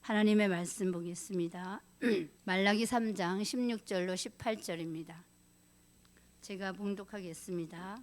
하나님의 말씀 보겠습니다. 말라기 3장 16절로 18절입니다. 제가 봉독하겠습니다.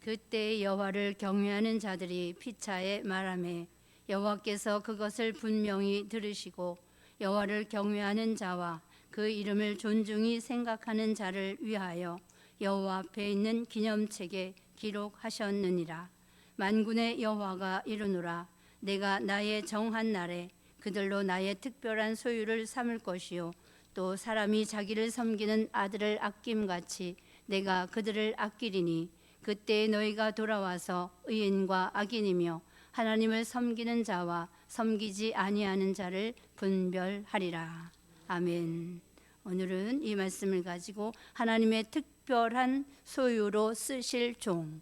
그때 여호와를 경외하는 자들이 피차에 말하매 여호와께서 그것을 분명히 들으시고 여호와를 경외하는 자와 그 이름을 존중히 생각하는 자를 위하여 여호와 앞에 있는 기념책에 기록하셨느니라. 만군의 여호와가 이르노라. 내가 나의 정한 날에 그들로 나의 특별한 소유를 삼을 것이요 또 사람이 자기를 섬기는 아들을 아낌같이 내가 그들을 아끼리니 그때 너희가 돌아와서 의인과 악인이며 하나님을 섬기는 자와 섬기지 아니하는 자를 분별하리라. 아멘. 오늘은 이 말씀을 가지고 하나님의 특별한 소유로 쓰실 종,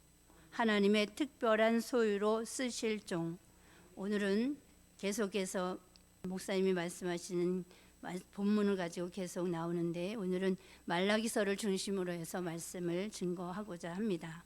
하나님의 특별한 소유로 쓰실 종. 오늘은 계속해서 목사님이 말씀하시는 본문을 가지고 계속 나오는데 오늘은 말라기서를 중심으로 해서 말씀을 증거하고자 합니다.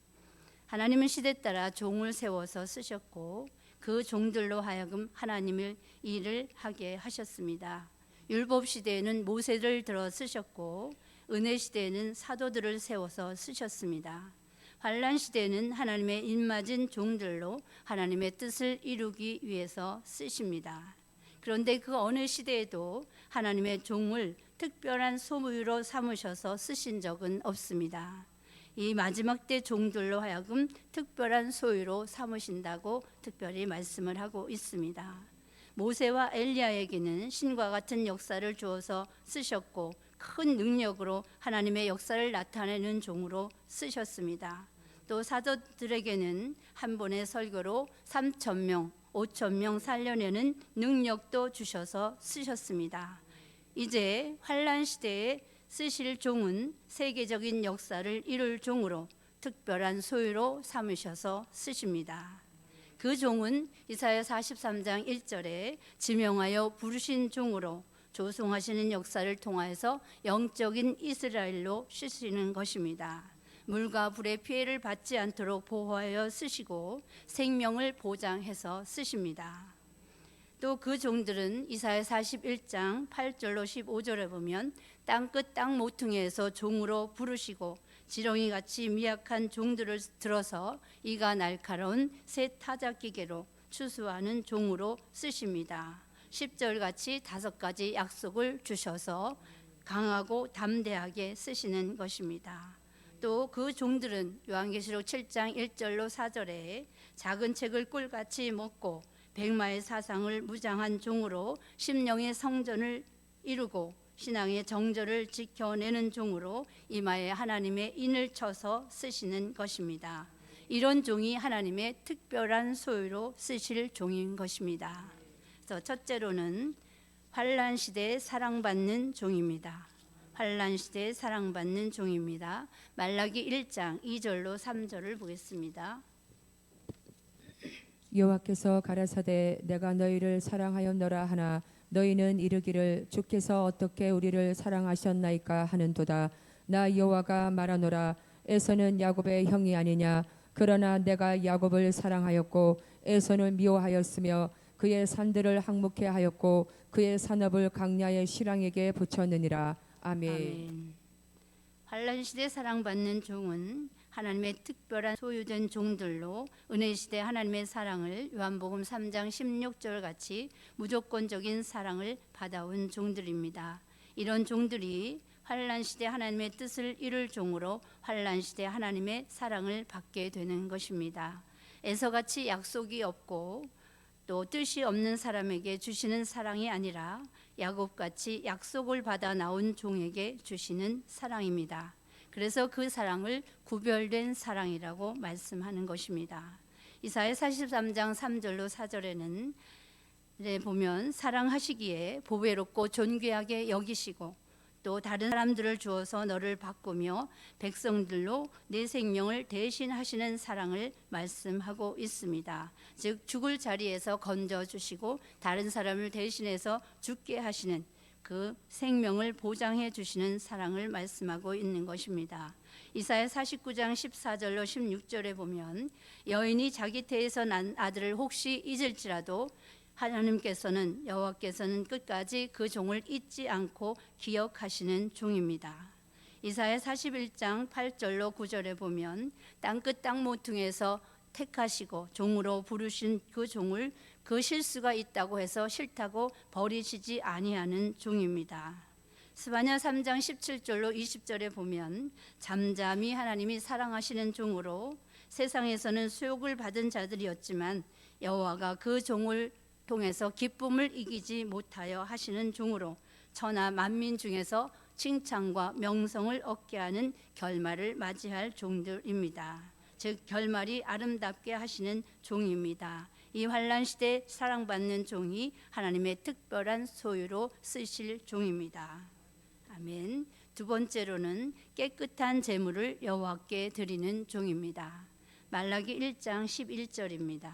하나님은 시대 따라 종을 세워서 쓰셨고 그 종들로 하여금 하나님의 일을 하게 하셨습니다. 율법 시대에는 모세를 들어 쓰셨고 은혜 시대에는 사도들을 세워서 쓰셨습니다. 환난 시대에는 하나님의 입맞은 종들로 하나님의 뜻을 이루기 위해서 쓰십니다. 그런데 그 어느 시대에도 하나님의 종을 특별한 소유로 삼으셔서 쓰신 적은 없습니다. 이 마지막 때 종들로 하여금 특별한 소유로 삼으신다고 특별히 말씀을 하고 있습니다. 모세와 엘리야에게는 신과 같은 역사를 주어서 쓰셨고 큰 능력으로 하나님의 역사를 나타내는 종으로 쓰셨습니다. 또 사도들에게는 한 번의 설교로 3,000명, 5,000명 살려내는 능력도 주셔서 쓰셨습니다. 이제 환난 시대에 쓰실 종은 세계적인 역사를 이룰 종으로 특별한 소유로 삼으셔서 쓰십니다. 그 종은 이사야 43장 1절에 지명하여 부르신 종으로 조성하시는 역사를 통하여서 영적인 이스라엘로 쓰시는 것입니다. 물과 불의 피해를 받지 않도록 보호하여 쓰시고 생명을 보장해서 쓰십니다. 또 그 종들은 이사야 41장 8절로 15절에 보면 땅끝 땅 모퉁이에서 종으로 부르시고 지렁이같이 미약한 종들을 들어서 이가 날카로운 새 타작기계로 추수하는 종으로 쓰십니다. 10절같이 5가지 약속을 주셔서 강하고 담대하게 쓰시는 것입니다. 또 그 종들은 요한계시록 7장 1절로 4절에 작은 책을 꿀같이 먹고 백마의 사상을 무장한 종으로 심령의 성전을 이루고 신앙의 정절을 지켜내는 종으로 이마에 하나님의 인을 쳐서 쓰시는 것입니다. 이런 종이 하나님의 특별한 소유로 쓰실 종인 것입니다. 그래서 첫째로는 환난 시대에 사랑받는 종입니다. 환난 시대에 사랑받는 종입니다. 말라기 1장 2절로 3절을 보겠습니다. 여호와께서 가라사대 내가 너희를 사랑하였노라 하나 너희는 이르기를 주께서 어떻게 우리를 사랑하셨나이까 하는도다. 나 여호와가 말하노라. 에서는 야곱의 형이 아니냐. 그러나 내가 야곱을 사랑하였고 에서를 미워하였으며 그의 산들을 항목해 하였고 그의 산업을 강야의 실랑에게 붙였느니라. 아멘. 환난 시대 사랑받는 종은 하나님의 특별한 소유된 종들로 은혜 시대 하나님의 사랑을 요한복음 3장 16절 같이 무조건적인 사랑을 받아온 종들입니다. 이런 종들이 환난 시대 하나님의 뜻을 이룰 종으로 환난 시대 하나님의 사랑을 받게 되는 것입니다. 에서같이 약속이 없고 또 뜻이 없는 사람에게 주시는 사랑이 아니라 야곱같이 약속을 받아 나온 종에게 주시는 사랑입니다. 그래서 그 사랑을 구별된 사랑이라고 말씀하는 것입니다. 이사야 43장 3절로 4절에는 보면 사랑하시기에 보배롭고 존귀하게 여기시고 또 다른 사람들을 주어서 너를 바꾸며 백성들로 내 생명을 대신하시는 사랑을 말씀하고 있습니다. 즉 죽을 자리에서 건져주시고 다른 사람을 대신해서 죽게 하시는 그 생명을 보장해 주시는 사랑을 말씀하고 있는 것입니다. 이사야 49장 14절로 16절에 보면 여인이 자기 태에서 난 아들을 혹시 잊을지라도 하나님께서는 여호와께서는 끝까지 그 종을 잊지 않고 기억하시는 종입니다. 이사야 41장 8절로 9절에 보면 땅끝 땅 모퉁이에서 택하시고 종으로 부르신 그 종을 그 실수가 있다고 해서 싫다고 버리시지 아니하는 종입니다. 스바냐 3장 17절로 20절에 보면 잠잠히 하나님이 사랑하시는 종으로 세상에서는 수욕을 받은 자들이었지만 여호와가 그 종을 통해서 기쁨을 이기지 못하여 하시는 종으로 천하 만민 중에서 칭찬과 명성을 얻게 하는 결말을 맞이할 종들입니다. 즉 결말이 아름답게 하시는 종입니다. 이 환난 시대에 사랑받는 종이 하나님의 특별한 소유로 쓰실 종입니다. 아멘. 두 번째로는 깨끗한 제물을 여호와께 드리는 종입니다. 말라기 1장 11절입니다.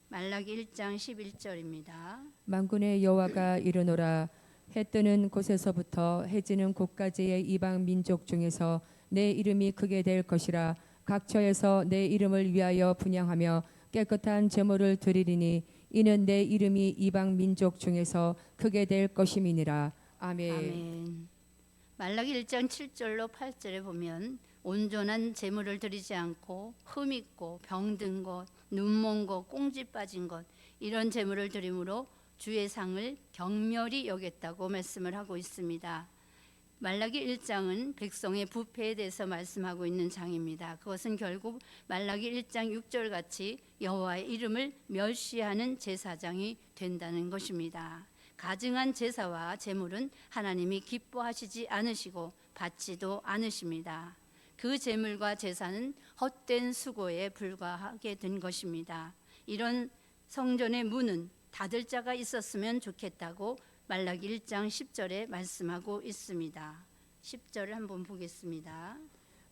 말라기 1장 11절입니다. 만군의 여호와가 이르노라 해 뜨는 곳에서부터 해 지는 곳까지의 이방 민족 중에서 내 이름이 크게 될 것이라. 각처에서 내 이름을 위하여 분향하며 깨끗한 제물을 드리리니 이는 내 이름이 이방 민족 중에서 크게 될 것임이니라. 아멘. 아멘. 말라기 1장 7절로 8절에 보면 온전한 제물을 드리지 않고 흠 있고 병든 것, 눈먼 것, 꽁지 빠진 것 이런 제물을 드림으로 주의 상을 경멸히 여겼다고 말씀을 하고 있습니다. 말라기 1장은 백성의 부패에 대해서 말씀하고 있는 장입니다. 그것은 결국 말라기 1장 6절 같이 여호와의 이름을 멸시하는 제사장이 된다는 것입니다. 가증한 제사와 제물은 하나님이 기뻐하시지 않으시고 받지도 않으십니다. 그 제물과 제사는 헛된 수고에 불과하게 된 것입니다. 이런 성전의 문은 닫을 자가 있었으면 좋겠다고 말라기 1장 10절에 말씀하고 있습니다. 10절을 한번 보겠습니다.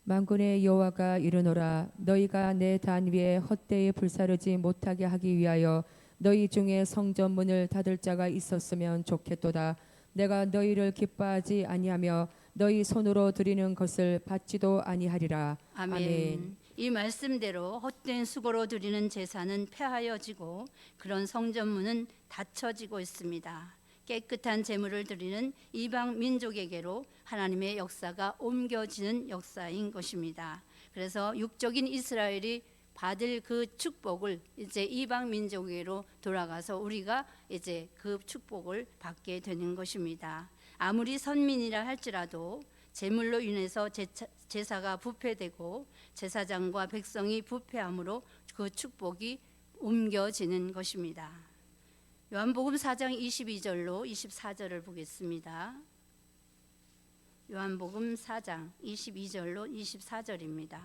만군의 여호와가 이르노라 너희가 내 단 위에 헛되이 불사르지 못하게 하기 위하여 너희 중에 성전 문을 닫을 자가 있었으면 좋겠도다. 내가 너희를 기뻐하지 아니하며 너희 손으로 드리는 것을 받지도 아니하리라. 아멘. 아멘. 이 말씀대로 헛된 수고로 드리는 제사는 폐하여지고 그런 성전문은 닫혀지고 있습니다. 깨끗한 제물을 드리는 이방 민족에게로 하나님의 역사가 옮겨지는 역사인 것입니다. 그래서 육적인 이스라엘이 받을 그 축복을 이제 이방 민족에게로 돌아가서 우리가 이제 그 축복을 받게 되는 것입니다. 아무리 선민이라 할지라도 제물로 인해서 제사가 부패되고 제사장과 백성이 부패함으로 그 축복이 옮겨지는 것입니다. 요한복음 4장 22절로 24절을 보겠습니다. 요한복음 4장 22절로 24절입니다.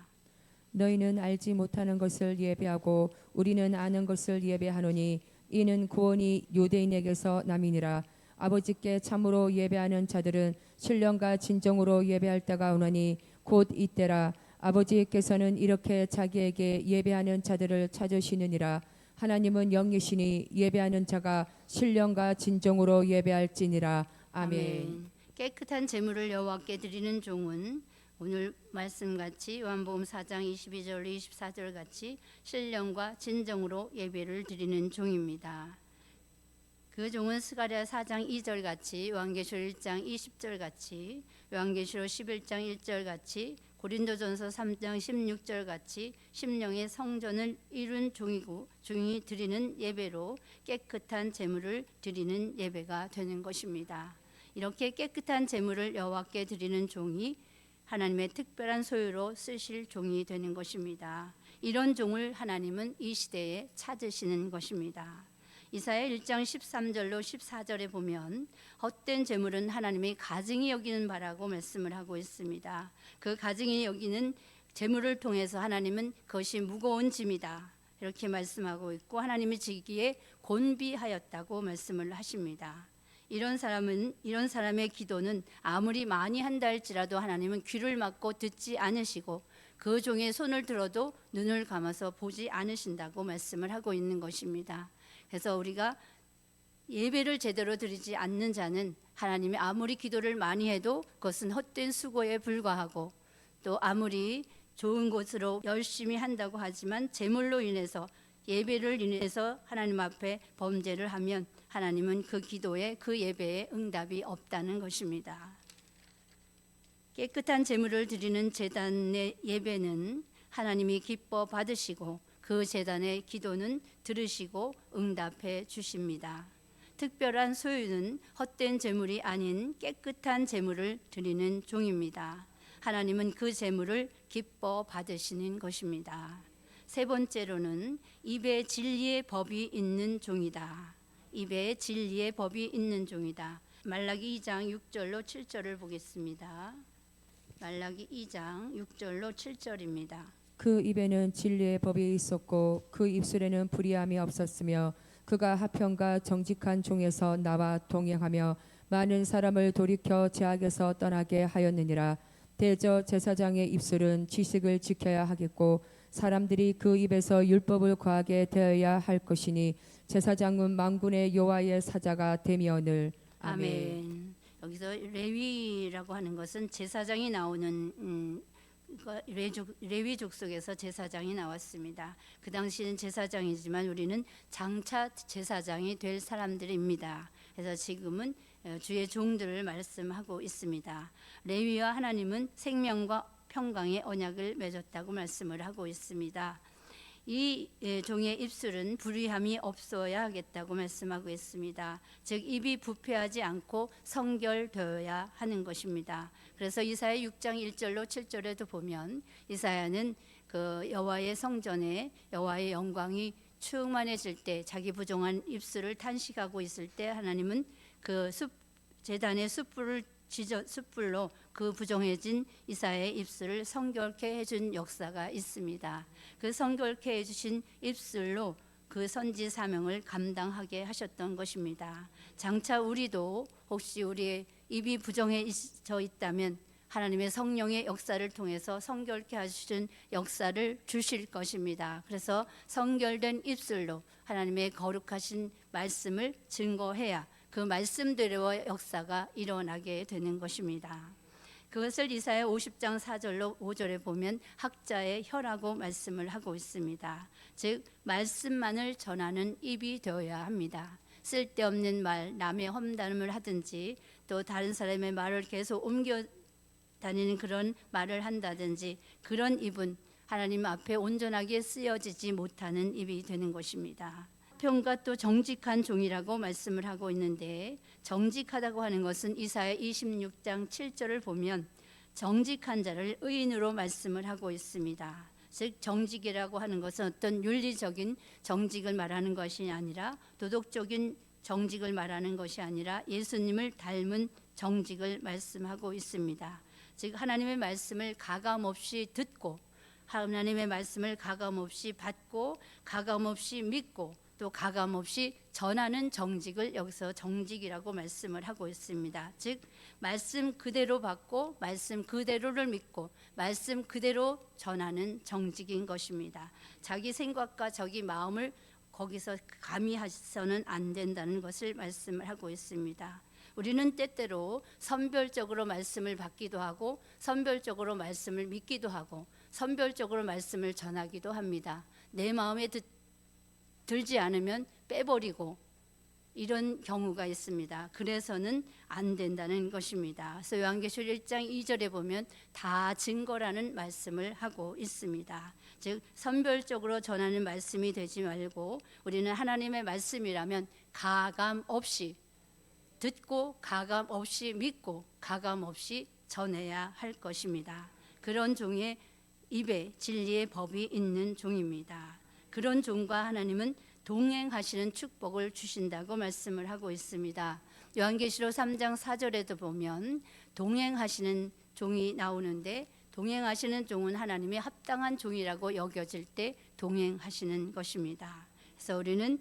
너희는 알지 못하는 것을 예배하고 우리는 아는 것을 예배하노니 이는 구원이 유대인에게서 남이니라. 아버지께 참으로 예배하는 자들은 신령과 진정으로 예배할 때가 오나니 곧 이때라. 아버지께서는 이렇게 자기에게 예배하는 자들을 찾으시느니라. 하나님은 영이시니 예배하는 자가 신령과 진정으로 예배할지니라. 아멘. 깨끗한 제물을 여호와께 드리는 종은 오늘 말씀같이 요한복음 4장 22절 24절 같이 신령과 진정으로 예배를 드리는 종입니다. 그 종은 스가랴 4장 2절 같이 요한계시록 1장 20절 같이 요한계시록 11장 1절 같이 고린도전서 3장 16절 같이 심령의 성전을 이룬 종이 드리는 예배로 깨끗한 제물을 드리는 예배가 되는 것입니다. 이렇게 깨끗한 제물을 여호와께 드리는 종이 하나님의 특별한 소유로 쓰실 종이 되는 것입니다. 이런 종을 하나님은 이 시대에 찾으시는 것입니다. 이사야 1장 13절로 14절에 보면 헛된 제물은 하나님의 가증히 여기는 바라고 말씀을 하고 있습니다. 그 가증히 여기는 제물을 통해서 하나님은 그것이 무거운 짐이다 이렇게 말씀하고 있고 하나님이 지기에 곤비하였다고 말씀을 하십니다. 이런 사람의 기도는 아무리 많이 한다 할지라도 하나님은 귀를 막고 듣지 않으시고 그 종의 손을 들어도 눈을 감아서 보지 않으신다고 말씀을 하고 있는 것입니다. 그래서 우리가 예배를 제대로 드리지 않는 자는 하나님이 아무리 기도를 많이 해도 그것은 헛된 수고에 불과하고 또 아무리 좋은 곳으로 열심히 한다고 하지만 제물로 인해서 예배를 인해서 하나님 앞에 범죄를 하면 하나님은 그 기도에 그 예배에 응답이 없다는 것입니다. 깨끗한 제물을 드리는 제단의 예배는 하나님이 기뻐 받으시고 그 제단의 기도는 들으시고 응답해 주십니다. 특별한 소유는 헛된 제물이 아닌 깨끗한 제물을 드리는 종입니다. 하나님은 그 제물을 기뻐 받으시는 것입니다. 세 번째로는 입에 진리의 법이 있는 종이다. 입에 진리의 법이 있는 종이다. 말라기 2장 6절로 7절을 보겠습니다. 말라기 2장 6절로 7절입니다. 그 입에는 진리의 법이 있었고 그 입술에는 불의함이 없었으며 그가 화평과 정직한 종에서 나와 동행하며 많은 사람을 돌이켜 죄악에서 떠나게 하였느니라. 대저 제사장의 입술은 지식을 지켜야 하겠고 사람들이 그 입에서 율법을 구하게 되어야 할 것이니 제사장은 만군의 여호와의 사자가 되며늘. 아멘. 여기서 레위라고 하는 것은 제사장이 나오는 레위 족속에서 제사장이 나왔습니다. 그 당시는 제사장이지만 우리는 장차 제사장이 될 사람들입니다. 그래서 지금은 주의 종들을 말씀하고 있습니다. 레위와 하나님은 생명과 평강의 언약을 맺었다고 말씀을 하고 있습니다. 이 종의 입술은 불의함이 없어야 하겠다고 말씀하고 있습니다. 즉 입이 부패하지 않고 성결되어야 하는 것입니다. 그래서 이사야 6장 1절로 7절에도 보면 이사야는 그 여호와의 성전에 여호와의 영광이 충만해질 때 자기 부정한 입술을 탄식하고 있을 때 하나님은 그 제단의 숯불로 그 부정해진 이사야의 입술을 성결케 해준 역사가 있습니다. 그 성결케 해주신 입술로 그 선지 사명을 감당하게 하셨던 것입니다. 장차 우리도 혹시 우리의 입이 부정해져 있다면 하나님의 성령의 역사를 통해서 성결케 하시는 역사를 주실 것입니다. 그래서 성결된 입술로 하나님의 거룩하신 말씀을 증거해야 그 말씀대로의 역사가 일어나게 되는 것입니다. 그것을 이사야 50장 4절로 5절에 보면 학자의 혀라고 말씀을 하고 있습니다. 즉 말씀만을 전하는 입이 되어야 합니다. 쓸데없는 말, 남의 험담을 하든지 또 다른 사람의 말을 계속 옮겨 다니는 그런 말을 한다든지 그런 입은 하나님 앞에 온전하게 쓰여지지 못하는 입이 되는 것입니다. 평가 또 정직한 종이라고 말씀을 하고 있는데 정직하다고 하는 것은 이사야 26장 7절을 보면 정직한 자를 의인으로 말씀을 하고 있습니다. 즉 정직이라고 하는 것은 어떤 윤리적인 정직을 말하는 것이 아니라 도덕적인 정직을 말하는 것이 아니라 예수님을 닮은 정직을 말씀하고 있습니다. 즉 하나님의 말씀을 가감없이 듣고 하나님의 말씀을 가감없이 받고 가감없이 믿고 또 가감없이 전하는 정직을 여기서 정직이라고 말씀을 하고 있습니다. 즉 말씀 그대로 받고 말씀 그대로를 믿고 말씀 그대로 전하는 정직인 것입니다. 자기 생각과 자기 마음을 거기서 가미해서는 안 된다는 것을 말씀을 하고 있습니다. 우리는 때때로 선별적으로 말씀을 받기도 하고 선별적으로 말씀을 믿기도 하고 선별적으로 말씀을 전하기도 합니다. 내 마음에 들지 않으면 빼버리고 이런 경우가 있습니다. 그래서는 안 된다는 것입니다. 그래서 요한계시록 1장 2절에 보면 다 증거라는 말씀을 하고 있습니다. 즉 선별적으로 전하는 말씀이 되지 말고 우리는 하나님의 말씀이라면 가감 없이 듣고 가감 없이 믿고 가감 없이 전해야 할 것입니다. 그런 종의 입에 진리의 법이 있는 종입니다. 그런 종과 하나님은 동행하시는 축복을 주신다고 말씀을 하고 있습니다. 요한계시록 3장 4절에도 보면 동행하시는 종이 나오는데 동행하시는 종은 하나님의 합당한 종이라고 여겨질 때 동행하시는 것입니다. 그래서 우리는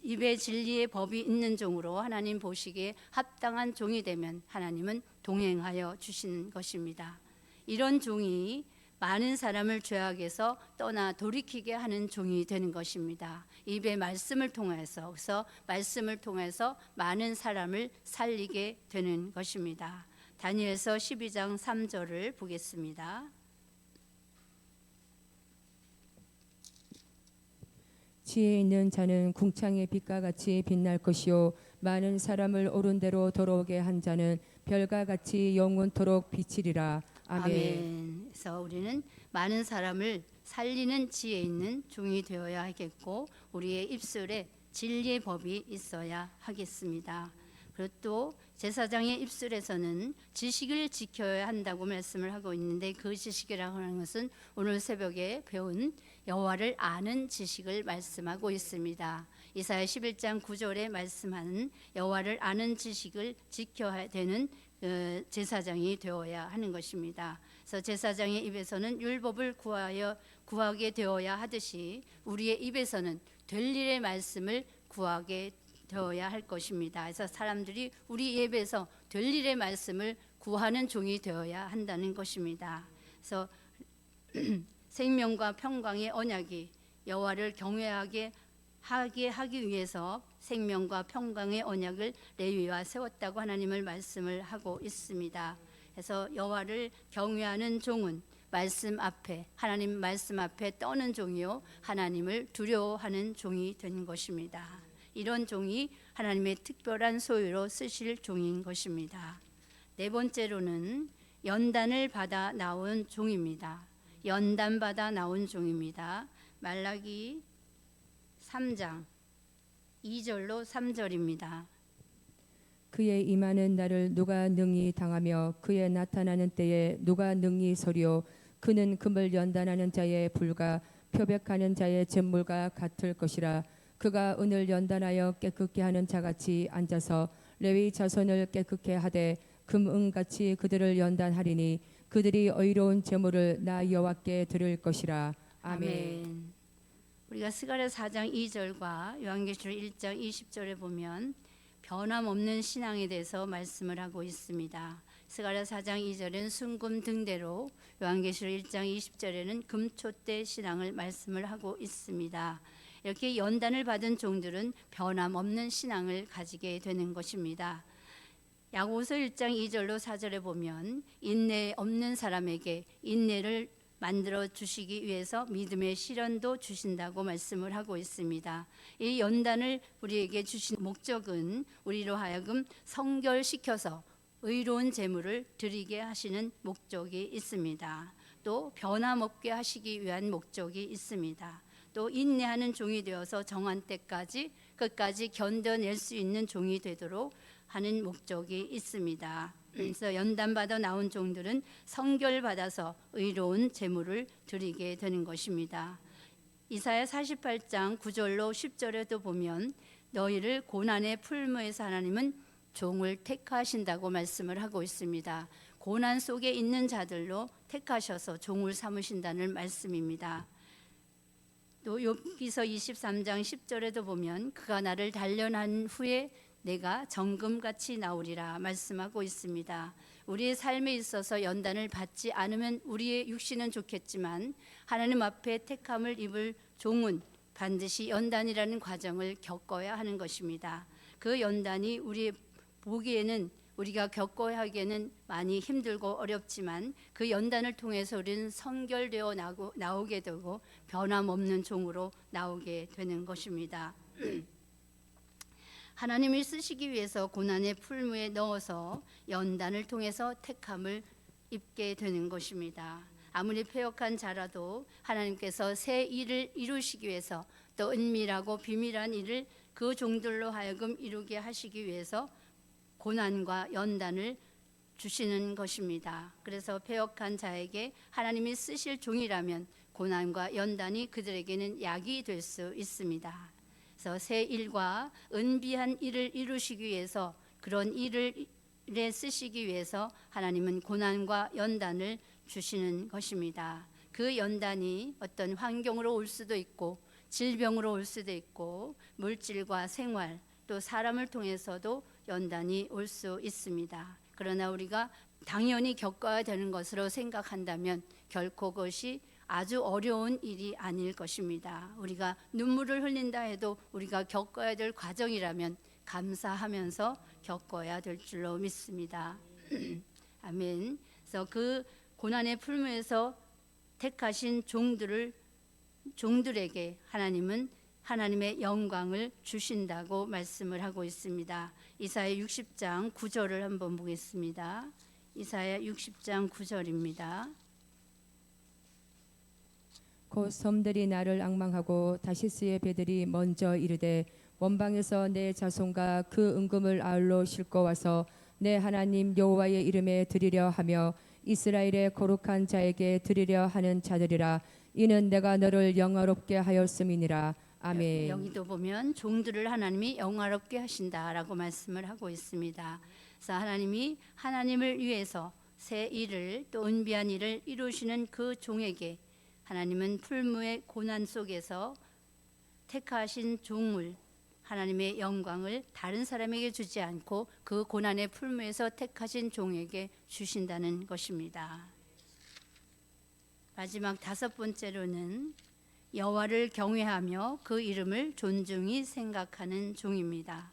입에 진리의 법이 있는 종으로 하나님 보시기에 합당한 종이 되면 하나님은 동행하여 주시는 것입니다. 이런 종이 많은 사람을 죄악에서 떠나 돌이키게 하는 종이 되는 것입니다. 입의 말씀을 통해서 그래서 말씀을 통해서 많은 사람을 살리게 되는 것입니다. 다니엘서 12장 3절을 보겠습니다. 지혜 있는 자는 궁창의 빛과 같이 빛날 것이요 많은 사람을 옳은 대로 돌아오게 한 자는 별과 같이 영원토록 비치리라. 아멘. 아멘. 그래서 우리는 많은 사람을 살리는 지혜 있는 종이 되어야 하겠고 우리의 입술에 진리의 법이 있어야 하겠습니다. 그리고 또 제사장의 입술에서는 지식을 지켜야 한다고 말씀을 하고 있는데 그 지식이라고 하는 것은 오늘 새벽에 배운 여호와를 아는 지식을 말씀하고 있습니다. 이사야 11장 9절에 말씀하는 여호와를 아는 지식을 지켜야 되는 제사장이 되어야 하는 것입니다. 그래서 제사장의 입에서는 율법을 구하게 되어야 하듯이 우리의 입에서는 될 일의 말씀을 구하게 되어야 할 것입니다. 그래서 사람들이 우리 입에서 될 일의 말씀을 구하는 종이 되어야 한다는 것입니다. 그래서 생명과 평강의 언약이 여호와를 경외하게 하기 위해서 생명과 평강의 언약을 레위와 세웠다고 하나님을 말씀을 하고 있습니다. 그래서 여호와를 경외하는 종은 말씀 앞에 하나님 말씀 앞에 떠는 종이요 하나님을 두려워하는 종이 된 것입니다. 이런 종이 하나님의 특별한 소유로 쓰실 종인 것입니다. 네 번째로는 연단을 받아 나온 종입니다. 연단 받아 나온 종입니다. 말라기 3장 2절로 3절입니다. 그의 임하는 날을 누가 능히 당하며 그의 나타나는 때에 누가 능히 서리오. 그는 금을 연단하는 자의 불과 표백하는 자의 잿물과 같을 것이라. 그가 은을 연단하여 깨끗게 하는 자같이 앉아서 레위 자손을 깨끗게 하되 금은같이 그들을 연단하리니 그들이 의로운 제물을 나 여호와께 드릴 것이라. 아멘. 우리가 스가랴 4장 2절과 요한계시록 1장 20절에 보면 변함없는 신앙에 대해서 말씀을 하고 있습니다. 스가랴 4장 2절은 순금 등대로, 요한계시록 1장 20절에는 금촛대 신앙을 말씀을 하고 있습니다. 이렇게 연단을 받은 종들은 변함없는 신앙을 가지게 되는 것입니다. 야고보서 1장 2절로 4절에 보면 인내 없는 사람에게 인내를 만들어 주시기 위해서 믿음의 시련도 주신다고 말씀을 하고 있습니다. 이 연단을 우리에게 주신 목적은 우리로 하여금 성결시켜서 의로운 제물을 드리게 하시는 목적이 있습니다. 또 변함없게 하시기 위한 목적이 있습니다. 또 인내하는 종이 되어서 정한 때까지 끝까지 견뎌낼 수 있는 종이 되도록 하는 목적이 있습니다. 그래서 연단받아 나온 종들은 성결받아서 의로운 제물을 드리게 되는 것입니다. 이사야 48장 9절로 10절에도 보면 너희를 고난의 풀무에서 하나님은 종을 택하신다고 말씀을 하고 있습니다. 고난 속에 있는 자들로 택하셔서 종을 삼으신다는 말씀입니다. 또 욥기서 23장 10절에도 보면 그가 나를 단련한 후에 내가 정금같이 나오리라 말씀하고 있습니다. 우리의 삶에 있어서 연단을 받지 않으면 우리의 육신은 좋겠지만 하나님 앞에 택함을 입을 종은 반드시 연단이라는 과정을 겪어야 하는 것입니다. 그 연단이 우리 보기에는 우리가 겪어야 하기에는 많이 힘들고 어렵지만 그 연단을 통해서 우리는 성결되어 나오게 되고 변함없는 종으로 나오게 되는 것입니다. 하나님을 쓰시기 위해서 고난의 풀무에 넣어서 연단을 통해서 택함을 입게 되는 것입니다. 아무리 패역한 자라도 하나님께서 새 일을 이루시기 위해서 또 은밀하고 비밀한 일을 그 종들로 하여금 이루게 하시기 위해서 고난과 연단을 주시는 것입니다. 그래서 패역한 자에게 하나님이 쓰실 종이라면 고난과 연단이 그들에게는 약이 될 수 있습니다. 그래서 새 일과 은비한 일을 이루시기 위해서 그런 일에 쓰시기 위해서 하나님은 고난과 연단을 주시는 것입니다. 그 연단이 어떤 환경으로 올 수도 있고 질병으로 올 수도 있고 물질과 생활 또 사람을 통해서도 연단이 올 수 있습니다. 그러나 우리가 당연히 겪어야 되는 것으로 생각한다면 결코 그것이 아주 어려운 일이 아닐 것입니다. 우리가 눈물을 흘린다 해도 우리가 겪어야 될 과정이라면 감사하면서 겪어야 될 줄로 믿습니다. 아멘. 그래서 그 고난의 풀무에서 택하신 종들에게 하나님은 하나님의 영광을 주신다고 말씀을 하고 있습니다. 이사야 60장 9절을 한번 보겠습니다. 이사야 60장 9절입니다. 곧 섬들이 나를 앙망하고 다시스의 배들이 먼저 이르되 원방에서 내 자손과 그 은금을 아울러 싣고 와서 내 하나님 여호와의 이름에 드리려 하며 이스라엘의 거룩한 자에게 드리려 하는 자들이라. 이는 내가 너를 영화롭게 하였음이니라. 아멘. 여기도 보면 종들을 하나님이 영화롭게 하신다라고 말씀을 하고 있습니다. 그래서 하나님이 하나님을 위해서 새 일을 또 은비한 일을 이루시는 그 종에게 하나님은 풀무의 고난 속에서 택하신 종을 하나님의 영광을 다른 사람에게 주지 않고 그 고난의 풀무에서 택하신 종에게 주신다는 것입니다. 마지막 다섯 번째로는 여호와를 경외하며 그 이름을 존중히 생각하는 종입니다.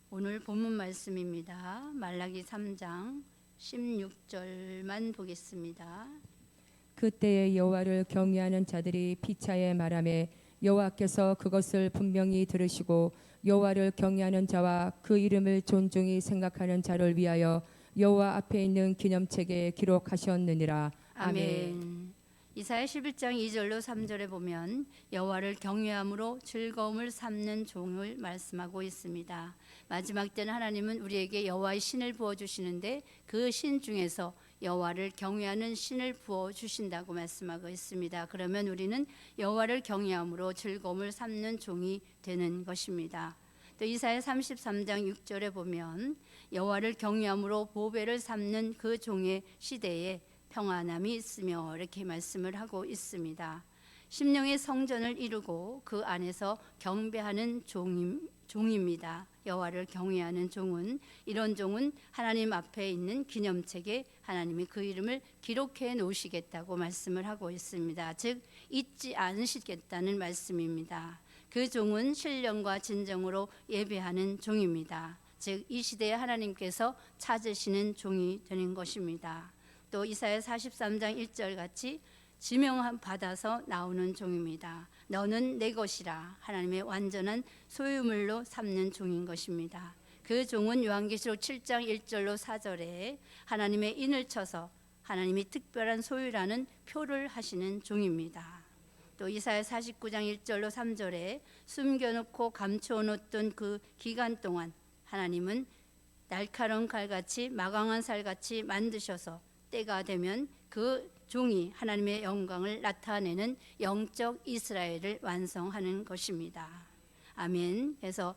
오늘 본문 말씀입니다. 말라기 3장 16절만 보겠습니다. 그때에 여호와를 경외하는 자들이 피차에 말하매 여호와께서 그것을 분명히 들으시고 여호와를 경외하는 자와 그 이름을 존중히 생각하는 자를 위하여 여호와 앞에 있는 기념책에 기록하셨느니라. 아멘. 이사야 11장 2절로 3절에 보면 여호와를 경외함으로 즐거움을 삼는 종을 말씀하고 있습니다. 마지막 때는 하나님은 우리에게 여호와의 신을 부어 주시는데 그 신 중에서 여호와를 경외하는 신을 부어 주신다고 말씀하고 있습니다. 그러면 우리는 여호와를 경외함으로 즐거움을 삼는 종이 되는 것입니다. 또 이사야 33장 6절에 보면 여호와를 경외함으로 보배를 삼는 그 종의 시대에 평안함이 있으며 이렇게 말씀을 하고 있습니다. 심령의 성전을 이루고 그 안에서 경배하는 종입니다. 여호와를 경외하는 종은, 이런 종은 하나님 앞에 있는 기념책에 하나님이 그 이름을 기록해 놓으시겠다고 말씀을 하고 있습니다. 즉 잊지 않으시겠다는 말씀입니다. 그 종은 신령과 진정으로 예배하는 종입니다. 즉 이 시대에 하나님께서 찾으시는 종이 되는 것입니다. 또 이사야 43장 1절 같이 지명 받아서 나오는 종입니다. 너는 내 것이라, 하나님의 완전한 소유물로 삼는 종인 것입니다. 그 종은 요한계시록 7장 1절로 4절에 하나님의 인을 쳐서 하나님이 특별한 소유라는 표를 하시는 종입니다. 또 이사야 49장 1절로 3절에 숨겨놓고 감춰놓던 그 기간 동안 하나님은 날카로운 칼같이 마광한 살같이 만드셔서 때가 되면 그 종이 하나님의 영광을 나타내는 영적 이스라엘을 완성하는 것입니다. 아멘. 그래서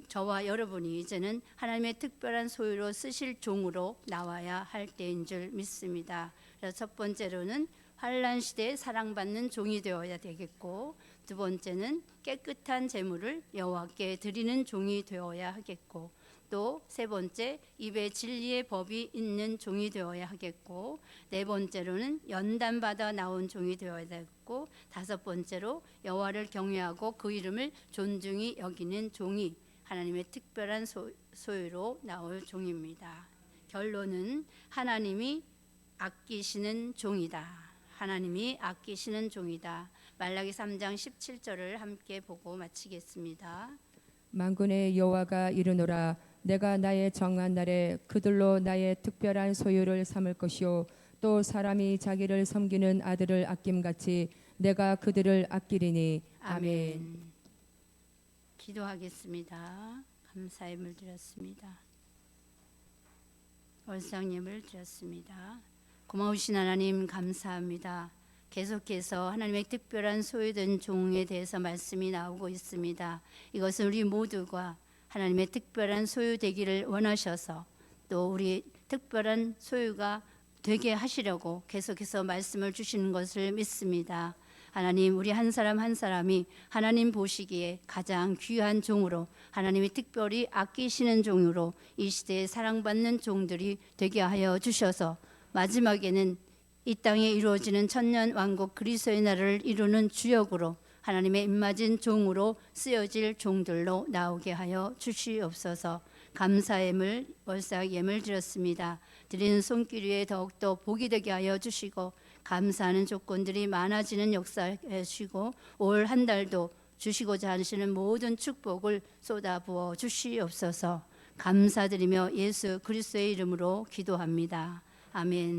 저와 여러분이 이제는 하나님의 특별한 소유로 쓰실 종으로 나와야 할 때인 줄 믿습니다. 그래서 첫 번째로는 환난 시대에 사랑받는 종이 되어야 되겠고, 두 번째는 깨끗한 제물을 여호와께 드리는 종이 되어야 하겠고, 또 세 번째 입에 진리의 법이 있는 종이 되어야 하겠고, 네 번째로는 연단받아 나온 종이 되어야 되겠고, 다섯 번째로 여호와를 경외하고 그 이름을 존중히 여기는 종이 하나님의 특별한 소유로 나올 종입니다. 결론은 하나님이 아끼시는 종이다. 하나님이 아끼시는 종이다. 말라기 3장 17절을 함께 보고 마치겠습니다. 만군의 여호와가 이르노라. 내가 나의 정한 날에 그들로 나의 특별한 소유를 삼을 것이요, 또 사람이 자기를 섬기는 아들을 아낌같이 내가 그들을 아끼리니. 아멘. 기도하겠습니다. 감사의 물 드렸습니다. 월상예물 드렸습니다. 고마우신 하나님 감사합니다. 계속해서 하나님의 특별한 소유된 종에 대해서 말씀이 나오고 있습니다. 이것은 우리 모두가 하나님의 특별한 소유 되기를 원하셔서 또 우리 특별한 소유가 되게 하시려고 계속해서 말씀을 주시는 것을 믿습니다. 하나님, 우리 한 사람 한 사람이 하나님 보시기에 가장 귀한 종으로, 하나님이 특별히 아끼시는 종으로 이 시대에 사랑받는 종들이 되게 하여 주셔서 마지막에는 이 땅에 이루어지는 천년 왕국 그리스도의 나라를 이루는 주역으로 하나님의 입맞은 종으로 쓰여질 종들로 나오게 하여 주시옵소서. 감사예물, 월삭예물 드렸습니다. 드리는 손길 위에 더욱더 복이 되게 하여 주시고, 감사하는 조건들이 많아지는 역사해 주시고, 올 한 달도 주시고자 하시는 모든 축복을 쏟아부어 주시옵소서. 감사드리며 예수 그리스도의 이름으로 기도합니다. 아멘.